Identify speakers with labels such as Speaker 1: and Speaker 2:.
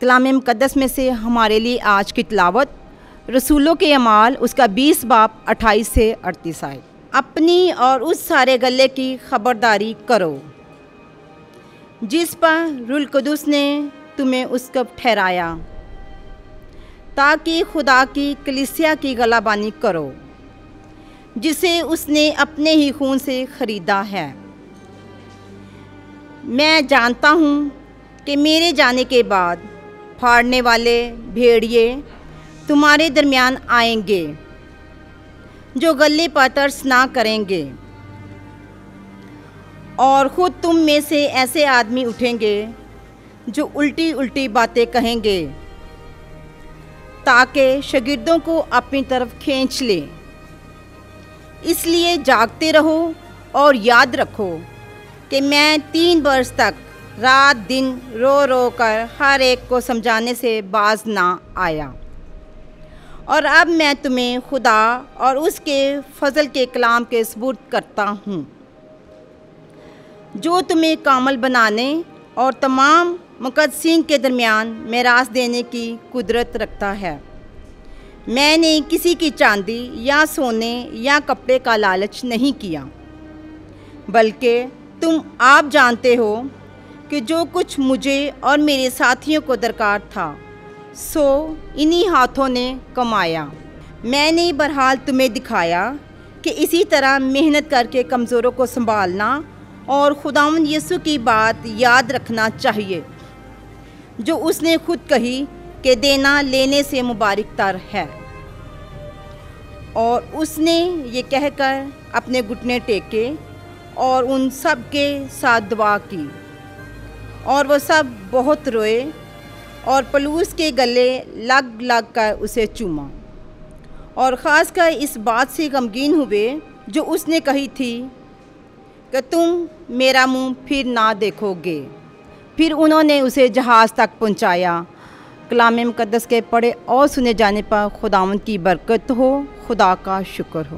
Speaker 1: कलाम मुक़द्दस में से हमारे लिए आज की तिलावत रसूलों के अमाल उसका 20 बाब 28 से 38 आए। अपनी और उस सारे गले की खबरदारी करो जिस पर रूह कुदुस ने तुम्हें उसका ठहराया, ताकि खुदा की कलीसिया की गलाबानी करो जिसे उसने अपने ही खून से ख़रीदा है। मैं जानता हूँ कि मेरे जाने के बाद फाड़ने वाले भेड़िए तुम्हारे दरमियान आएंगे जो गले पर तरस ना करेंगे, और ख़ुद तुम में से ऐसे आदमी उठेंगे जो उल्टी उल्टी बातें कहेंगे ताकि शागिर्दों को अपनी तरफ खींच ले। इसलिए जागते रहो और याद रखो कि मैं 3 वर्ष तक रात दिन रो रो कर हर एक को समझाने से बाज ना आया, और अब मैं तुम्हें खुदा और उसके फजल के कलाम के सुपुर्द करता हूँ जो तुम्हें कामल बनाने और तमाम मुक़द्दसीन के दरमियान मेरास देने की कुदरत रखता है। मैंने किसी की चांदी या सोने या कपड़े का लालच नहीं किया, बल्कि तुम आप जानते हो कि जो कुछ मुझे और मेरे साथियों को दरकार था सो इन्हीं हाथों ने कमाया। मैंने बहरहाल तुम्हें दिखाया कि इसी तरह मेहनत करके कमज़ोरों को संभालना और खुदावंद यीशु की बात याद रखना चाहिए जो उसने खुद कही कि देना लेने से मुबारक तर है। और उसने ये कहकर अपने घुटने टेके और उन सब के साथ दुआ की, और वह सब बहुत रोए और पलूस के गले लग लग कर उसे चूमा, और ख़ास कर इस बात से गमगीन हुए जो उसने कही थी कि तुम मेरा मुंह फिर ना देखोगे। फिर उन्होंने उसे जहाज़ तक पहुंचाया। कलाम मुक़द्दस के पढ़े और सुने जाने पर खुदावंद की बरकत हो। खुदा का शुक्र हो।